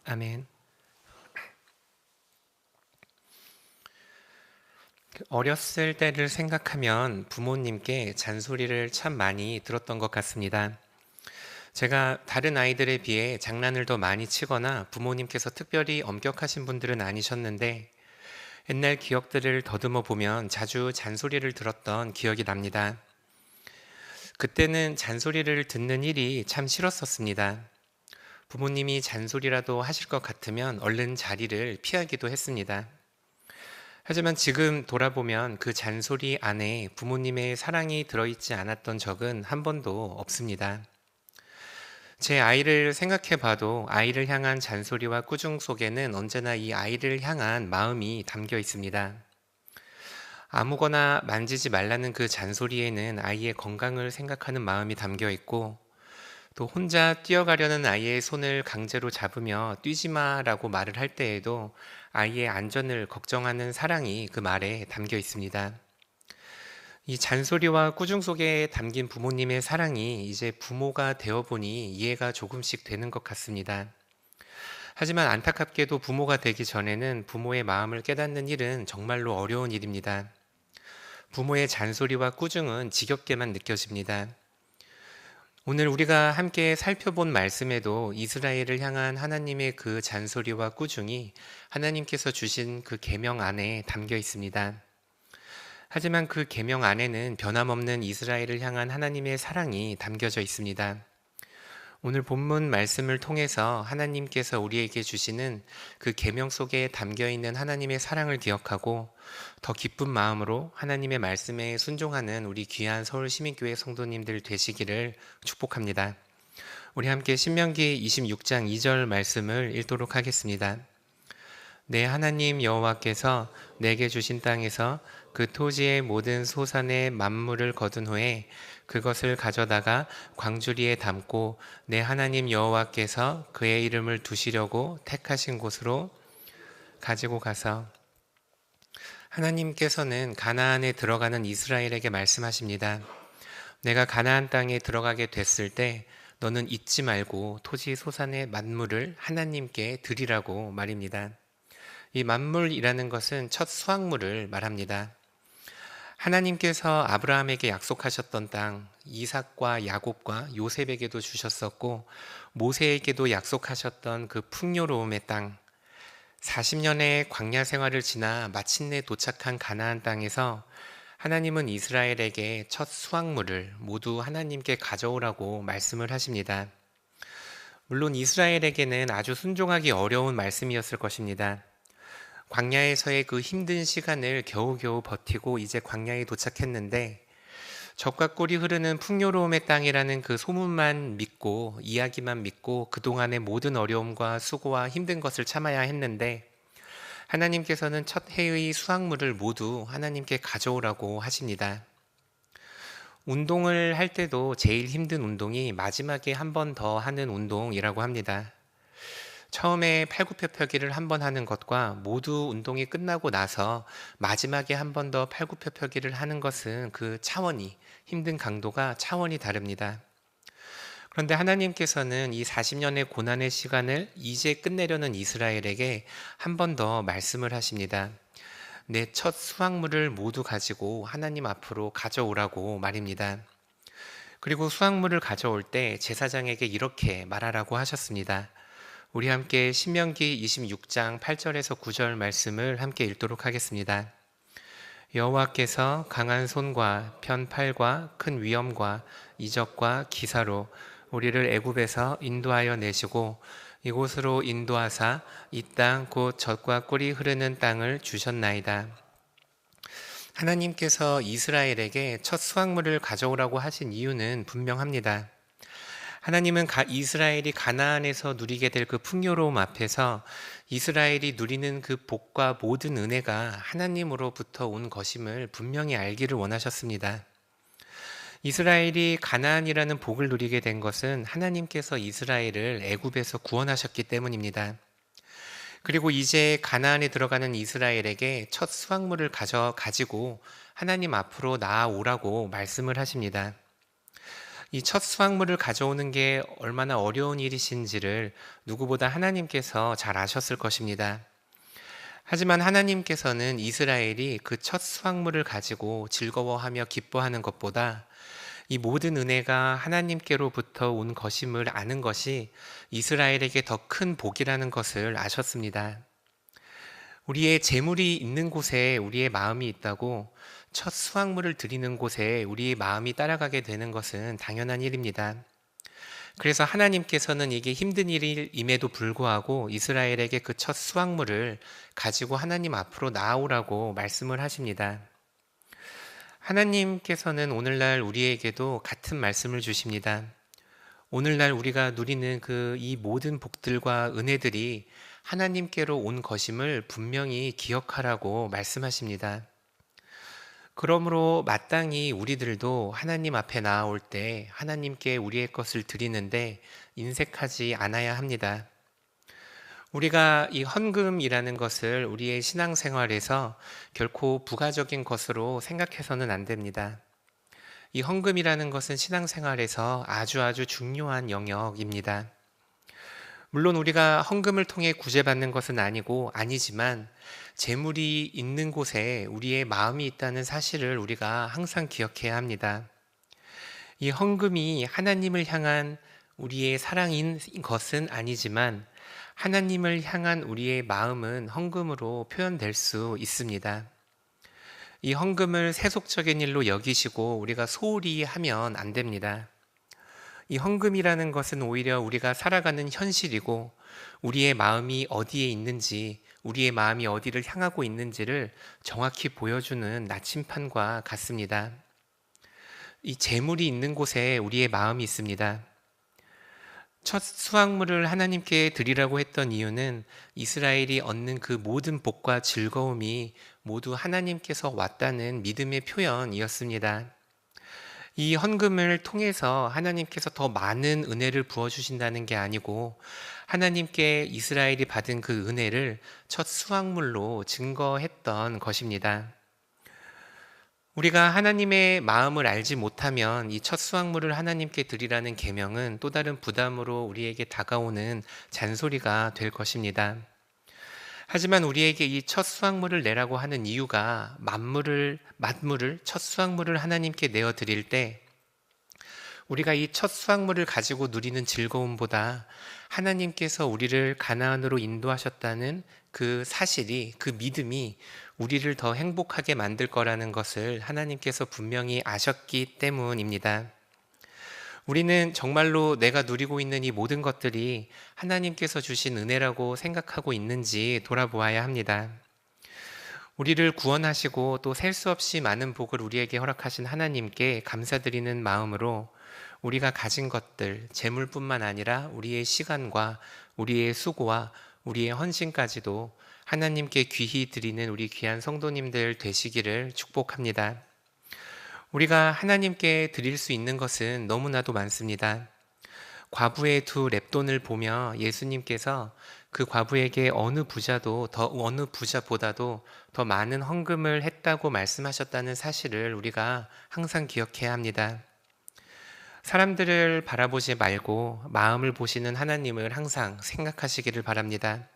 아멘. 어렸을 때를 생각하면 부모님께 잔소리를 참 많이 들었던 것 같습니다. 제가 다른 아이들에 비해 장난을 더 많이 치거나 부모님께서 특별히 엄격하신 분들은 아니셨는데 옛날 기억들을 더듬어 보면 자주 잔소리를 들었던 기억이 납니다. 그때는 잔소리를 듣는 일이 참 싫었었습니다. 부모님이 잔소리라도 하실 것 같으면 얼른 자리를 피하기도 했습니다. 하지만 지금 돌아보면 그 잔소리 안에 부모님의 사랑이 들어있지 않았던 적은 한 번도 없습니다. 제 아이를 생각해 봐도 아이를 향한 잔소리와 꾸중 속에는 언제나 이 아이를 향한 마음이 담겨 있습니다. 아무거나 만지지 말라는 그 잔소리에는 아이의 건강을 생각하는 마음이 담겨 있고 또 혼자 뛰어가려는 아이의 손을 강제로 잡으며 뛰지 마라고 말을 할 때에도 아이의 안전을 걱정하는 사랑이 그 말에 담겨 있습니다. 이 잔소리와 꾸중 속에 담긴 부모님의 사랑이 이제 부모가 되어 보니 이해가 조금씩 되는 것 같습니다. 하지만 안타깝게도 부모가 되기 전에는 부모의 마음을 깨닫는 일은 정말로 어려운 일입니다. 부모의 잔소리와 꾸중은 지겹게만 느껴집니다. 오늘 우리가 함께 살펴본 말씀에도 이스라엘을 향한 하나님의 그 잔소리와 꾸중이 하나님께서 주신 그 계명 안에 담겨 있습니다. 하지만 그 계명 안에는 변함없는 이스라엘을 향한 하나님의 사랑이 담겨져 있습니다. 오늘 본문 말씀을 통해서 하나님께서 우리에게 주시는 그 계명 속에 담겨 있는 하나님의 사랑을 기억하고 더 기쁜 마음으로 하나님의 말씀에 순종하는 우리 귀한 서울시민교회 성도님들 되시기를 축복합니다. 우리 함께 신명기 26장 2절 말씀을 읽도록 하겠습니다. 내 하나님 여호와께서 내게 주신 땅에서 그 토지의 모든 소산의 만물을 거둔 후에 그것을 가져다가 광주리에 담고 내 하나님 여호와께서 그의 이름을 두시려고 택하신 곳으로 가지고 가서 하나님께서는 가나안에 들어가는 이스라엘에게 말씀하십니다. 내가 가나안 땅에 들어가게 됐을 때 너는 잊지 말고 토지 소산의 만물을 하나님께 드리라고 말입니다. 이 만물이라는 것은 첫 수확물을 말합니다. 하나님께서 아브라함에게 약속하셨던 땅, 이삭과 야곱과 요셉에게도 주셨었고 모세에게도 약속하셨던 그 풍요로움의 땅, 40년의 광야 생활을 지나 마침내 도착한 가나안 땅에서 하나님은 이스라엘에게 첫 수확물을 모두 하나님께 가져오라고 말씀을 하십니다. 물론 이스라엘에게는 아주 순종하기 어려운 말씀이었을 것입니다. 광야에서의 그 힘든 시간을 겨우겨우 버티고 이제 광야에 도착했는데 젖과 꿀이 흐르는 풍요로움의 땅이라는 그 소문만 믿고 이야기만 믿고 그동안의 모든 어려움과 수고와 힘든 것을 참아야 했는데 하나님께서는 첫 해의 수확물을 모두 하나님께 가져오라고 하십니다. 운동을 할 때도 제일 힘든 운동이 마지막에 한 번 더 하는 운동이라고 합니다. 처음에 팔굽혀펴기를 한 번 하는 것과 모두 운동이 끝나고 나서 마지막에 한 번 더 팔굽혀펴기를 하는 것은 그 차원이, 힘든 강도가 차원이 다릅니다. 그런데 하나님께서는 이 40년의 고난의 시간을 이제 끝내려는 이스라엘에게 한 번 더 말씀을 하십니다. 내 첫 수확물을 모두 가지고 하나님 앞으로 가져오라고 말입니다. 그리고 수확물을 가져올 때 제사장에게 이렇게 말하라고 하셨습니다. 우리 함께 신명기 26장 8절에서 9절 말씀을 함께 읽도록 하겠습니다. 여호와께서 강한 손과 편팔과 큰 위엄과 이적과 기사로 우리를 애굽에서 인도하여 내시고 이곳으로 인도하사 이 땅 곧 젖과 꿀이 흐르는 땅을 주셨나이다. 하나님께서 이스라엘에게 첫 수확물을 가져오라고 하신 이유는 분명합니다. 하나님은 이스라엘이 가나안에서 누리게 될 그 풍요로움 앞에서 이스라엘이 누리는 그 복과 모든 은혜가 하나님으로부터 온 것임을 분명히 알기를 원하셨습니다. 이스라엘이 가나안이라는 복을 누리게 된 것은 하나님께서 이스라엘을 애굽에서 구원하셨기 때문입니다. 그리고 이제 가나안에 들어가는 이스라엘에게 첫 수확물을 가지고 하나님 앞으로 나아오라고 말씀을 하십니다. 이 첫 수확물을 가져오는 게 얼마나 어려운 일이신지를 누구보다 하나님께서 잘 아셨을 것입니다. 하지만 하나님께서는 이스라엘이 그 첫 수확물을 가지고 즐거워하며 기뻐하는 것보다 이 모든 은혜가 하나님께로부터 온 것임을 아는 것이 이스라엘에게 더 큰 복이라는 것을 아셨습니다. 우리의 재물이 있는 곳에 우리의 마음이 있다고 첫 수확물을 드리는 곳에 우리의 마음이 따라가게 되는 것은 당연한 일입니다. 그래서 하나님께서는 이게 힘든 일임에도 불구하고 이스라엘에게 그 첫 수확물을 가지고 하나님 앞으로 나아오라고 말씀을 하십니다. 하나님께서는 오늘날 우리에게도 같은 말씀을 주십니다. 오늘날 우리가 누리는 이 모든 복들과 은혜들이 하나님께로 온 것임을 분명히 기억하라고 말씀하십니다. 그러므로 마땅히 우리들도 하나님 앞에 나아올 때 하나님께 우리의 것을 드리는데 인색하지 않아야 합니다. 우리가 이 헌금이라는 것을 우리의 신앙생활에서 결코 부가적인 것으로 생각해서는 안 됩니다. 이 헌금이라는 것은 신앙생활에서 아주 중요한 영역입니다. 물론 우리가 헌금을 통해 구제받는 것은 아니지만 재물이 있는 곳에 우리의 마음이 있다는 사실을 우리가 항상 기억해야 합니다. 이 헌금이 하나님을 향한 우리의 사랑인 것은 아니지만 하나님을 향한 우리의 마음은 헌금으로 표현될 수 있습니다. 이 헌금을 세속적인 일로 여기시고 우리가 소홀히 하면 안 됩니다. 이 헌금이라는 것은 오히려 우리가 살아가는 현실이고 우리의 마음이 어디에 있는지, 우리의 마음이 어디를 향하고 있는지를 정확히 보여주는 나침판과 같습니다. 이 재물이 있는 곳에 우리의 마음이 있습니다. 첫 수확물을 하나님께 드리라고 했던 이유는 이스라엘이 얻는 그 모든 복과 즐거움이 모두 하나님께서 왔다는 믿음의 표현이었습니다. 이 헌금을 통해서 하나님께서 더 많은 은혜를 부어주신다는 게 아니고 하나님께 이스라엘이 받은 그 은혜를 첫 수확물로 증거했던 것입니다. 우리가 하나님의 마음을 알지 못하면 이 첫 수확물을 하나님께 드리라는 계명은 또 다른 부담으로 우리에게 다가오는 잔소리가 될 것입니다. 하지만 우리에게 이 첫 수확물을 내라고 하는 이유가 만물을 첫 수확물을 하나님께 내어 드릴 때 우리가 이 첫 수확물을 가지고 누리는 즐거움보다 하나님께서 우리를 가나안으로 인도하셨다는 그 사실이, 그 믿음이 우리를 더 행복하게 만들 거라는 것을 하나님께서 분명히 아셨기 때문입니다. 우리는 정말로 내가 누리고 있는 이 모든 것들이 하나님께서 주신 은혜라고 생각하고 있는지 돌아보아야 합니다. 우리를 구원하시고 또 셀 수 없이 많은 복을 우리에게 허락하신 하나님께 감사드리는 마음으로 우리가 가진 것들, 재물뿐만 아니라 우리의 시간과 우리의 수고와 우리의 헌신까지도 하나님께 귀히 드리는 우리 귀한 성도님들 되시기를 축복합니다. 우리가 하나님께 드릴 수 있는 것은 너무나도 많습니다. 과부의 2 렙돈을 보며 예수님께서 그 과부에게 어느 부자보다도 더 많은 헌금을 했다고 말씀하셨다는 사실을 우리가 항상 기억해야 합니다. 사람들을 바라보지 말고 마음을 보시는 하나님을 항상 생각하시기를 바랍니다.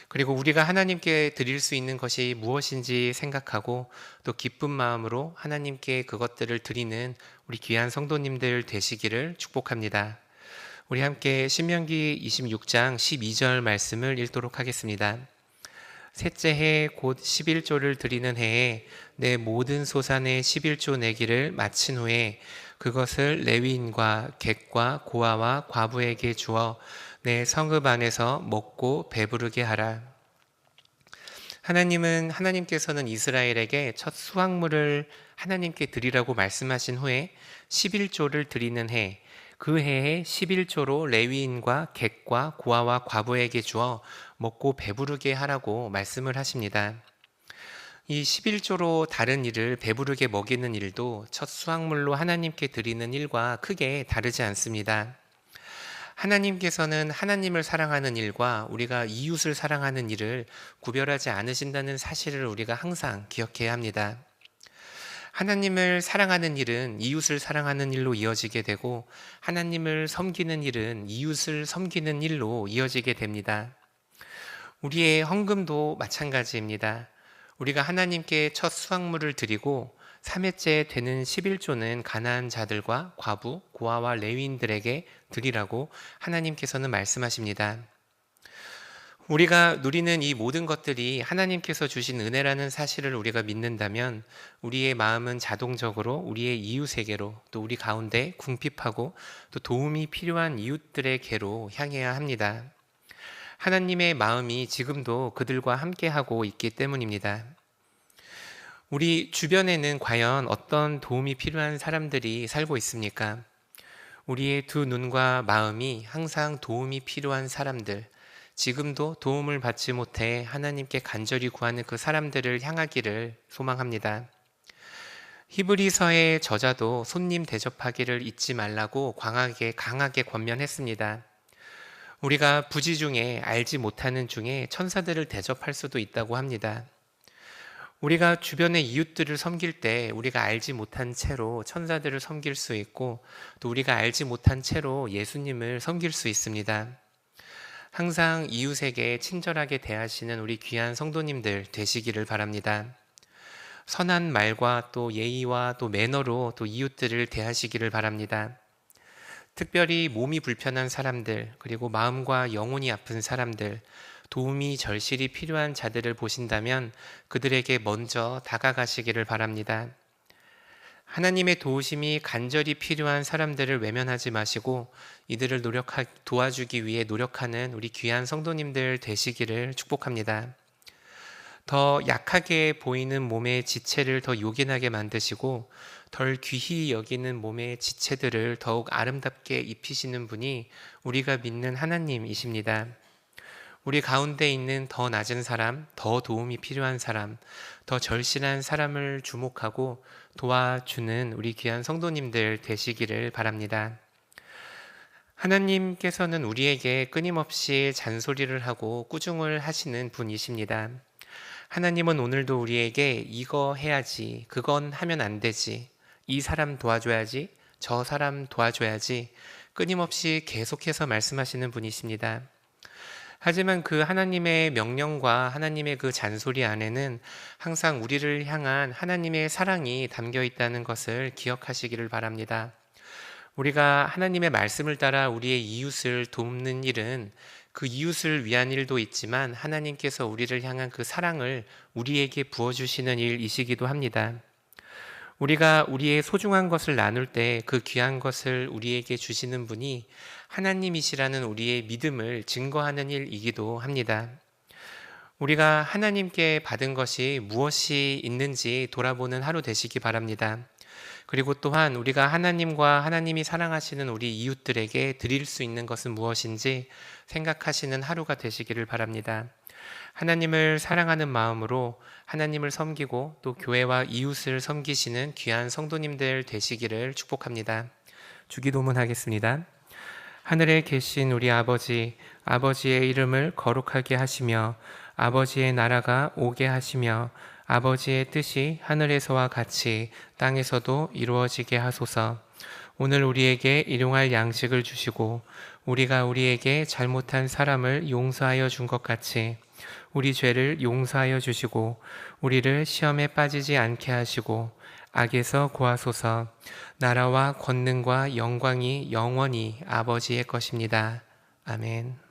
그리고 우리가 하나님께 드릴 수 있는 것이 무엇인지 생각하고 또 기쁜 마음으로 하나님께 그것들을 드리는 우리 귀한 성도님들 되시기를 축복합니다. 우리 함께 신명기 26장 12절 말씀을 읽도록 하겠습니다. 셋째 해 곧 11조를 드리는 해에 내 모든 소산의 11조 내기를 마친 후에 그것을 레위인과 객과 고아와 과부에게 주어 내 성읍 안에서 먹고 배부르게 하라. 하나님께서는 이스라엘에게 첫 수확물을 하나님께 드리라고 말씀하신 후에 11조를 드리는 해, 그 해에 11조로 레위인과 객과 고아와 과부에게 주어 먹고 배부르게 하라고 말씀을 하십니다. 이 11조로 다른 일을 배부르게 먹이는 일도 첫 수확물로 하나님께 드리는 일과 크게 다르지 않습니다. 하나님께서는 하나님을 사랑하는 일과 우리가 이웃을 사랑하는 일을 구별하지 않으신다는 사실을 우리가 항상 기억해야 합니다. 하나님을 사랑하는 일은 이웃을 사랑하는 일로 이어지게 되고, 하나님을 섬기는 일은 이웃을 섬기는 일로 이어지게 됩니다. 우리의 헌금도 마찬가지입니다. 우리가 하나님께 첫 수확물을 드리고 3회째 되는 11조는 가나안 자들과 과부, 고아와 레위인들에게 드리라고 하나님께서는 말씀하십니다. 우리가 누리는 이 모든 것들이 하나님께서 주신 은혜라는 사실을 우리가 믿는다면 우리의 마음은 자동적으로 우리의 이웃에게로, 또 우리 가운데 궁핍하고 또 도움이 필요한 이웃들에게로 향해야 합니다. 하나님의 마음이 지금도 그들과 함께하고 있기 때문입니다. 우리 주변에는 과연 어떤 도움이 필요한 사람들이 살고 있습니까? 우리의 두 눈과 마음이 항상 도움이 필요한 사람들, 지금도 도움을 받지 못해 하나님께 간절히 구하는 그 사람들을 향하기를 소망합니다. 히브리서의 저자도 손님 대접하기를 잊지 말라고 강하게 권면했습니다. 우리가 부지 중에 알지 못하는 중에 천사들을 대접할 수도 있다고 합니다. 우리가 주변의 이웃들을 섬길 때 우리가 알지 못한 채로 천사들을 섬길 수 있고, 또 우리가 알지 못한 채로 예수님을 섬길 수 있습니다. 항상 이웃에게 친절하게 대하시는 우리 귀한 성도님들 되시기를 바랍니다. 선한 말과 또 예의와 또 매너로 또 이웃들을 대하시기를 바랍니다. 특별히 몸이 불편한 사람들, 그리고 마음과 영혼이 아픈 사람들, 도움이 절실히 필요한 자들을 보신다면 그들에게 먼저 다가가시기를 바랍니다. 하나님의 도우심이 간절히 필요한 사람들을 외면하지 마시고 이들을 도와주기 위해 노력하는 우리 귀한 성도님들 되시기를 축복합니다. 더 약하게 보이는 몸의 지체를 더 요긴하게 만드시고 덜 귀히 여기는 몸의 지체들을 더욱 아름답게 입히시는 분이 우리가 믿는 하나님이십니다. 우리 가운데 있는 더 낮은 사람, 더 도움이 필요한 사람, 더 절실한 사람을 주목하고 도와주는 우리 귀한 성도님들 되시기를 바랍니다. 하나님께서는 우리에게 끊임없이 잔소리를 하고 꾸중을 하시는 분이십니다. 하나님은 오늘도 우리에게 이거 해야지, 그건 하면 안 되지, 이 사람 도와줘야지, 저 사람 도와줘야지 끊임없이 계속해서 말씀하시는 분이십니다. 하지만 그 하나님의 명령과 하나님의 그 잔소리 안에는 항상 우리를 향한 하나님의 사랑이 담겨 있다는 것을 기억하시기를 바랍니다. 우리가 하나님의 말씀을 따라 우리의 이웃을 돕는 일은 그 이웃을 위한 일도 있지만 하나님께서 우리를 향한 그 사랑을 우리에게 부어주시는 일이시기도 합니다. 우리가 우리의 소중한 것을 나눌 때 그 귀한 것을 우리에게 주시는 분이 하나님이시라는 우리의 믿음을 증거하는 일이기도 합니다. 우리가 하나님께 받은 것이 무엇이 있는지 돌아보는 하루 되시기 바랍니다. 그리고 또한 우리가 하나님과 하나님이 사랑하시는 우리 이웃들에게 드릴 수 있는 것은 무엇인지 생각하시는 하루가 되시기를 바랍니다. 하나님을 사랑하는 마음으로 하나님을 섬기고 또 교회와 이웃을 섬기시는 귀한 성도님들 되시기를 축복합니다. 주기도문 하겠습니다. 하늘에 계신 우리 아버지, 아버지의 이름을 거룩하게 하시며 아버지의 나라가 오게 하시며 아버지의 뜻이 하늘에서와 같이 땅에서도 이루어지게 하소서. 오늘 우리에게 일용할 양식을 주시고 우리가 우리에게 잘못한 사람을 용서하여 준 것 같이 우리 죄를 용서하여 주시고 우리를 시험에 빠지지 않게 하시고 악에서 구하소서. 나라와 권능과 영광이 영원히 아버지의 것입니다. 아멘.